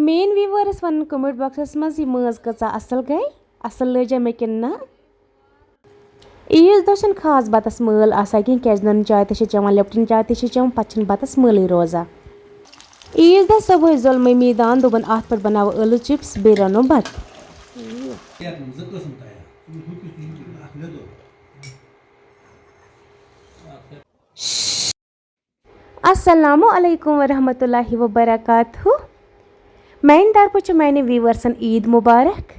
Main viewers one comment boxes मज मज कचा असल गई असल लजा मे किन ना ईज दह खास बतस मल आसा कह नन चाय चवान लिप्टन चाय चवान पे बतस मल रोजा ईज दह सब जोल मम्मी दान दोपन अत पे बनाव आलू चिप्स बे रनो बत अस्सलामु अलैकुम वरहमतुल्लाहि वबरकातुहू मैन तरफ मैंने व्यूवर्सन ईद मुबारक।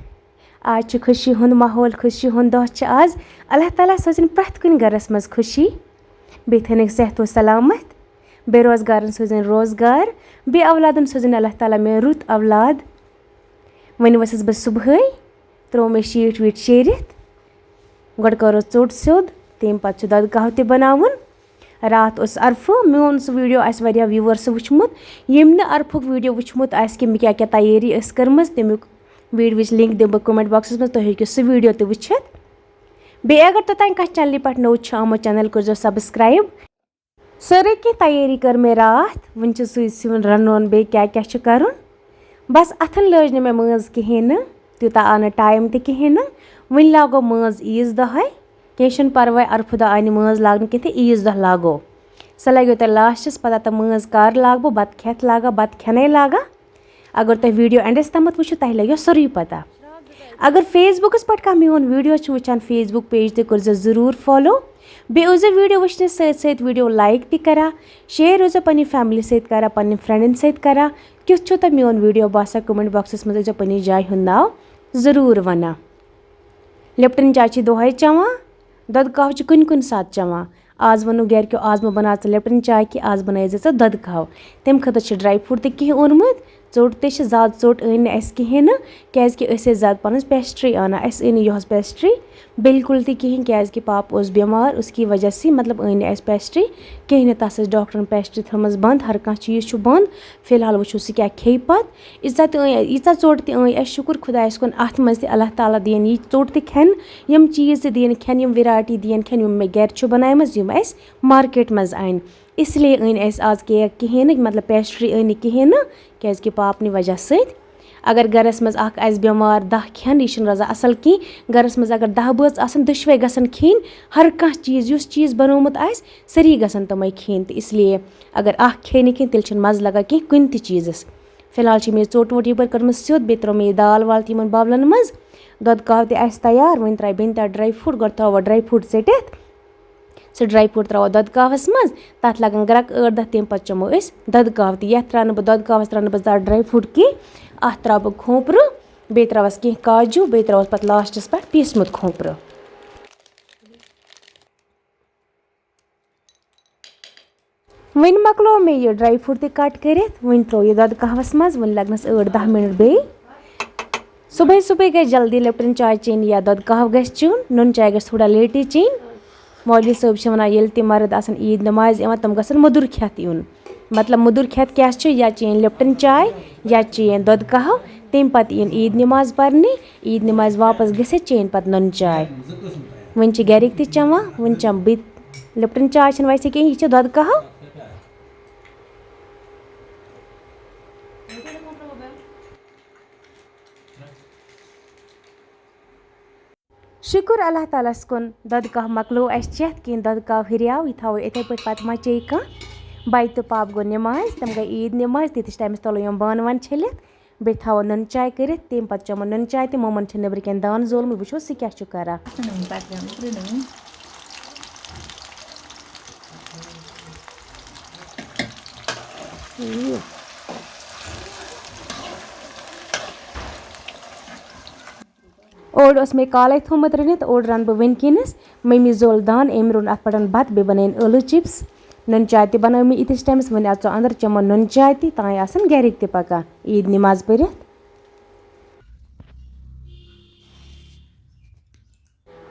आज खुशी हुंद माहौल खुशी हुंद दह आज अल्लाह ताला सोचन प्रथ कुन गरस मज खुशी बे थनिक सेहत व सलामत बेरोजगारन सोचन रोजगार बे औलादन सोचन अल्लाह ताला मे रुत औलाद। वन वसस बह सुबह त्रो मे शीट वीट शेरित गोड करो चोट सोद तम पे दद कह त बनावन रात उस अरफ मोन सह वीडियो वारिया व्यूवर्स वुचमुत यम न अरफुक वीडियो वुचमुत कि क्या क्या तैयारी कर्म तमिक वीडियो लिंक दिम बह कमेंट बॉक्सस मज तुम हेकि सह वीडियो त वुचित बे अगर तोतान कह चैनल पे नौ आमुत चैनल कर सब्सक्राइब सारे कह तैयारी कर मे रात वन सिन रन बे क्या क्या कर बस अथन लज न मे मज कहें तूता आव न टाइम तहें वन लागो मज ईज दह कह परवाय अरफ दह आय मज लाग कह ईज दह लागो सह लगो तुम लास्टस पता तो मज कर लाग बत खेत लागा बत खेन लागा अगर तुम वीडियो एंडस तम वो तुम लगो सोरी पता अगर फेसबुकस पे कह मोन वीडियो वुचान फेसबुक पेज तक कर जरूर फॉलो बे वीडियो वुचने सत वीडियो लाइक तक करा शेयर रोजो पन्नी फैमिली सत करा पन्नी फ्रेंडन सत करा क्युथ तो मोन वीडियो बासा कमेंट बॉक्सस मज पन्नी जाय हुंद नाव जरूर वना लिप्टन चाय दोहे चवान दद कह कुन कुन सात चवान आज वनो गरक्यो आज मो बना लिप्टन चाय कि आज बनाई दद कह तम खतर ड्राई फ्रूट तह ओनमुत चोट ज़्यादा चोट अन कहें क्या ज़्यादा पन पेस्ट्री आना यह पेस्ट्री बिल्कुल तहें क्या पाप बीमार उसकी वजह से मतलब अन पेस्ट्री कहें तस डॉक्टरन पेस्ट्री थमज बंद हर कह चीज़ बंद फिलहाल वो सह क्या खे पे यीचा चोट तन शुक्र खुदायस कुन अत मज अल्लाह ताला दिन यह चोट तन यम चीज़ दिन खन यम वैरायटी दिन खन यम मे गर बनामज यम मार्केट मज अन इसलिए अन आज केक कहें मतलब पेस्ट्री अन कहें क्या पाप वजह सत अगर गरस मज बीमार 10 खेन यह रोजान असल कहीं गरस मज अगर 10 बच आसन दुशवे गसन खेन हर कह चीज़ उस चीज़ बनोमुत सारी गसन तमें खेन तो इसलिए अगर खे न कहें तेल मज़ लगा कह कुन त चीज़स फिलहाल मे चोट वोट यप कर्म सियोद बे त्रो मे दाल वाल तमन बावलन मज दद कह तैयार वन त्रा बेन तक ड्राई फ्रूट गो थो ड्राई फ्रूट सटित सह ड्राई फ्रूट त्रो दद कहवस मज तथ लगन ग्रक 8-10 तम पे चमो दद कह ये त्रान बह दद कहवस त्रान बह ड्राई फ्रूट कह अत त्रा बह खोपर बे त्रवस कह काजू बे त्रवस पे लास्टस पे पीसमुत खोपर वन मकलो मे यह ड्राई फ्रूट तक कट कर वन त्रो यह दद कहवस मज वन लगनस 8-10 मिनट बे सुबह सुबह गई जल्दी लिप्टन चाय चेन या दद कह गस चुन नुन चाय गस थोड़ा लेटी चेन मौलवी साहब वन ये तम मर्द आसन ईद नमाज तम गसन मुदुर खेत यून मतलब मुदुर खेत क्या या चेन लिप्टन चाय या चेन दद कह तम पे इन ईद नमाज परने ईद नमाज वापस गि चेन पे नुन चाय वन गरिक त चवान वन चम बे लिप्टन चाय वैसे कहें यह दद कह शुक्र अल्लाह तालस कुन दद कह मकलो चेत कहें दद कह हरियाव यह थो इथे पे मचे कह बाई तो पाप गो नमाज तम गई ईद नमाज तीस टाइमस तलो यम बान वन छलित बे थो नुन चाय कर तम पे चमो नुन चाय तो मोमन नबर कन दान जोलमुत वो सह क्या कर ओड मे काले थोमुत रनित ओड रन बह वनकिनस मम्मी जोल दान अम रोन अत पे बत बे बन आलू चिप्स नुन चाय त बनो मे इतिस टाइमस वन अो अंदर चमो नुन चाय तान आसन गरिक त पकान ईद नमाज पर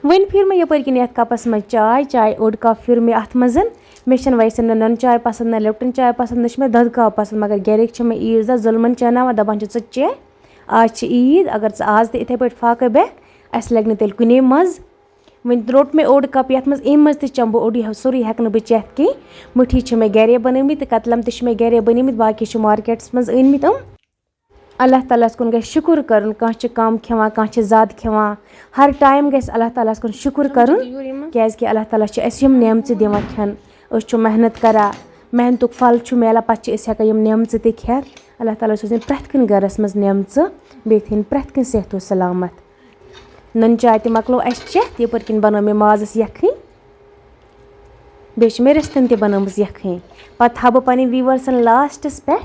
वन फिर मे यपर किन कपस मज चाय चाय ओड कप फिर मे अत मज मे वैसे न नुन चाय पसंद न लिप्टन चाय पसंद न मे दद कह पसंद मगर गरिक मे ईद दह जुलमन चनावान दपान चे आज ईद अगर आज इथे पे फाके बेक अस लग तेल कुने मज वन रोट मे ओड कप ये मज अम मज चम बह ओड सोरी हेक बह चेत कहीं मुठी मे गरे बनमित कतलम ते मे गरे बनमित बाकी मार्केट्स मज अनमित अल्लाह तालास कुन गژھِ शुक्र करन कहाँ छ कम खेवान कहाँ छ ज़्यादा खेवान हर टाइम गژھِ अल्लाह तालास कुन शुक्र करन क्याज़ कि अल्लाह ताला छ अस यम नेमत दिवान खेन अस छ मेहनत करा मेहनतुक फल छ मिलान पत्त छ अस हेका यम नेमत ते खेत अल्लाह ताला सोजन प्रैथ कन गरस मज नेमत बे थीन प्रैथ कन सेहत व सलामत नन चाय ते मकलो अस चेत यपर किन बनो मे माजस यखनी बेश मे रिस्तन ते बनमज यखनी पत हा बह पन्न व्यूवर्सन लास्टस पे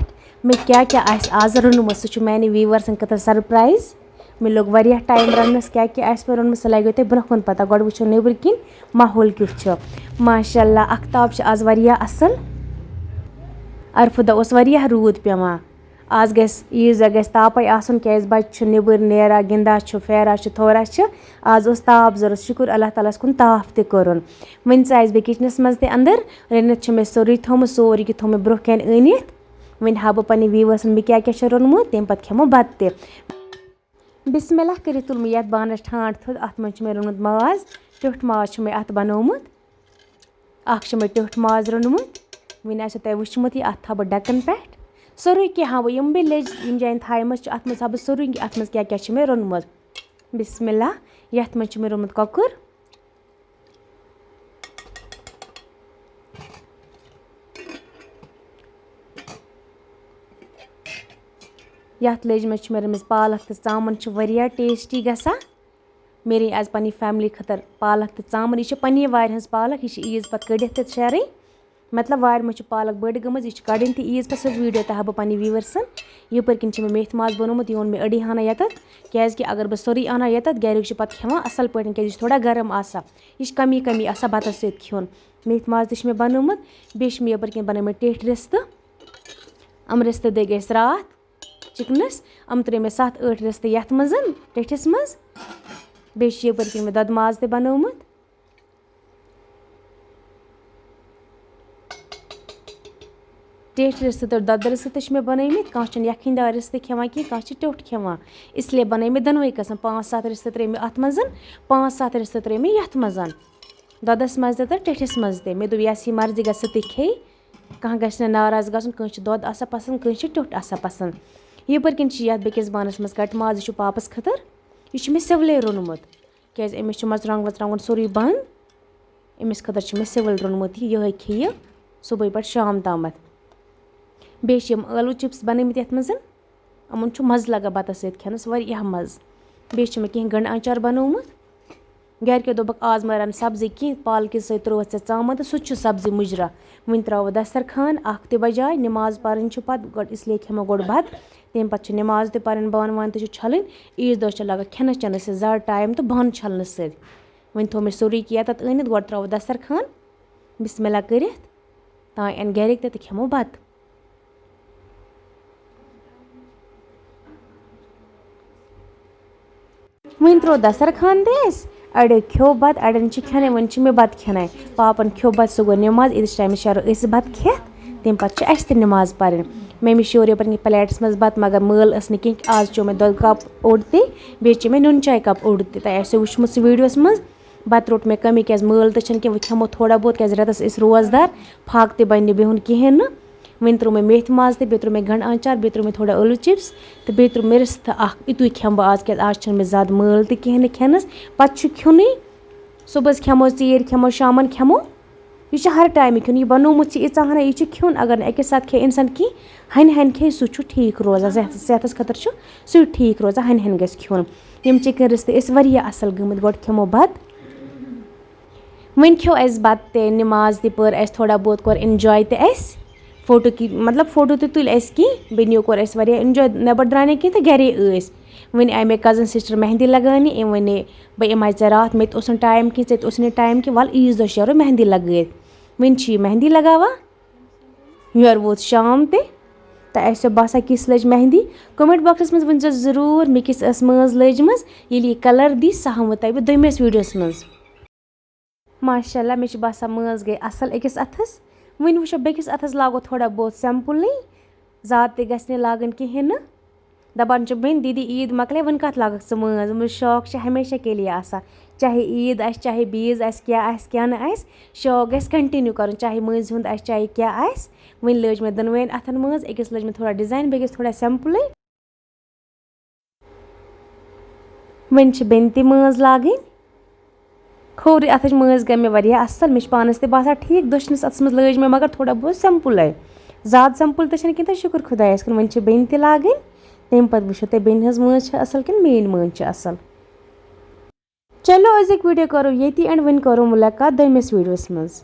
मे क्या क्या आज रोनमुत सह माने व्यूवर्सन खतर सरप्राइज मे लोग वारिया टाइम रनस क्या क्या पे रोनमुत सह लगे तुम ब्रोह पता गोड वुचो नेबर किन माहौल क्युथ माशाअल्लाह अख्ताब आज वारिया असल अरफुदा उस वारिया रूद पेवान आज गस ईज गस तापे आसन क्या बच्चे नेबर नेरा गिंदा फेरा थोरा आज उस ताप जरूरत शुक्र अल्लाह तालास कुन ताप ते कोरुन वन आस बे किचनस मज ते अंदर रनित मे सोरी थोमुत सोरी थो मे ब्रोह कन अनित वन हा बह पन्न व्यूवर्सन मे क्या क्या रोनमुत तम पे खेमो बत ते बिस्मिल्लाह कर तुल मे यथ बानस ठांड थोद अत मे रोनमुत माज टिठ माज मे अत बनोमुत अख मे टिठ माज रोनमुत वन आसो तह वुचमुत अत था बह डकन पे सोरुई क्या हाँ यम बे लज यम जान थामज अत मज हा सोरुई अत मज क्या मे रोनमुत बिस्मिल्लाह यथ मे मे रोनमुत कॉकर यथ लज मे रमिस पालक तो चामन वारिया टेस्टी गसा मेरी आज पन्नी फैमिली खतर पालक तो चामन यह पन्नी वार हज पालक यह ईज पे कड़ित तो शेर मतलब वार मे पालक बड़ गमज यह कड़न तो ईज पे सो वीडियो तह बह पन्नी व्यूवर्सन यपर किन मे मेथ माज बनोमुत यह मे अड़ी हाना यत क्याज कि अगर बह सोरी अना यत गरिक पे खेवान असल पे क्या थोड़ा गरम आसा यह कमी कमी आसा बतस सत खेन मेथ माज तो मे बनोमुत बे मे यपर किन बन मे टेठ रिस्त अम रिस्त दे गए रात चिकनस अम त्रे मे 7-8 रिस्त यथ मज टेठिस मज बे यपर किन मे दद माज ते बनोमुत टेठ रिस्त तो दद रिस्त मे बनमित कह यखीदार रिस्त खेवान कि कह टिठ खेवान इसलिए बन मे दोनवे कस्म 5-7 रिस्त त्रे मे अत मज 5-7 रिस्त त्रे मे यथ मज ददस मज तो टेठिस मज ते मे दोप यस मर्जी ग ती खे कह ग नाराज गन कह दद आसा पसंद कह टिठ आसा पसंद यपर किन यथ बेकिस बानस मज कट माज यह पापस खतर यह मे सिवले रोनमुत क्या अमिस मरचांग वरचांग सोरी बंद अमिस खतर मे सिवल रोनमुत यह खे सुबह पे शाम तामत बे आलू चिप्स बनमित यथ मज अमन मज़ लगा बतस सत खेनस वारिया मज़ बे मे कह गंड आचार बनोमुत गरको दोपक आज मा रन सब्जी कह पालक सत त्रो चामन तो सह सब्जी मुजरा वन त्रो दस्तरखान अख ते बजाय नमाज पारन पे इसलिए खेमो गोड़ बत तम पे नमाज ते पारन बान वान तो छलन ईद दह लगा खेनस चेनस ज़्यादा टाइम तो बान छलन सत वन थो मे सोरी किया तत अनित गोड़ त्रो दस्तरखान बिस्मिल्लाह कर तान अन गरिक ते खेमो बत वन त्रो दस्तरखान तेस अड़ो खो बत अड़न खेन वन मे बत खेन पापन खो बत सह गो नमाज ईदस टाइम शरो बत खेत तम पे अस नमाज पारन मे शोर यपर प्लेटस मज बत मगर मल कह आज चो मे दो कप ओड ते मे नुन चाय कप ओड ते तह वुचमुत वीडियोस मज बत रोट मे कमी क्या मल तो कह खेमो थोड़ा बहुत क्या रेतस रोजदार फाक ते बन बिहुन कहें वन त्रो मे मेथ माज ते त्रो मे गंड आचार त्रो मे थोड़ा आलू चिप्स तो त्रो मे रिस्त इतु खेम आज क्या आज मे ज़्यादा मल तो कहें खेनस पे खेन सुबह खेमो चीर खेमो शामन खेमो यह हर टाइम खेन यह बनोमुत ईचा हना यह खेन अगर अकिस साथ खे इंसान की हन हन खे सह ठीक रोजान सेहत खतर सह ठीक रोजान हन हन गस खेन यम चिकन रिस्त असल गमत गोड खेमो बत वन खो बत ते नमाज ते पर थोड़ा बहुत कोर एंजॉय ते फोटो की मतलब फोटो तो तुल कह बेनियो कोर एंजॉय नबर द्राने कह तो गरे वन आई मे कज़न सिस्टर मेहंदी लगाने अम वन बह यम रात मे टाइम कह े टाइम कि वल ईज दह शेरो मेहंदी लगे वन मेहंदी लगावा योर वोत शाम ते तो बसा किस लज मेहंदी कमेंट बॉक्स मज वन जरूर मे किस मज लजम ये कलर दी सह हम तह दोमिस वीडियोस मज माशाल्लाह मे बसा मज गई असल अकिस अथस वन वो बेकिस अथस लागो थोड़ा बहुत सिंपल ज़्यादा ते गस लागन कहें दपान बहन दीदी ईद मकले वन कत लागक स मज शौक हमेशा के लिए आसा चाहे ईद आस चाहे बीज आस क्या न आस शौक गस कंटिन्यू कर चाहे मज हुंद आस चाहे क्या आस वन लज मे दोनवेन अथन मज अकिस लज मे थोड़ा डिजाइन बेकिस थोड़ा सिंपल वहीं छ बेन ती मज लागन खोर अत मज गई मे वारिया असल मे पानस ते बासान ठीक दशनस अतस मज लज मे मगर थोड़ा बहुत सिंपल ज़्यादा सिंपल तो कहीं शुक्र खुदायस कुन वहीं बेन ती लागन तम पे वो तुम बेन हज मज असल कि मेन मज असल। चलो अजुक वीडियो करो ये एंड वन करो मुलाकात दमिस वीडियोस मज।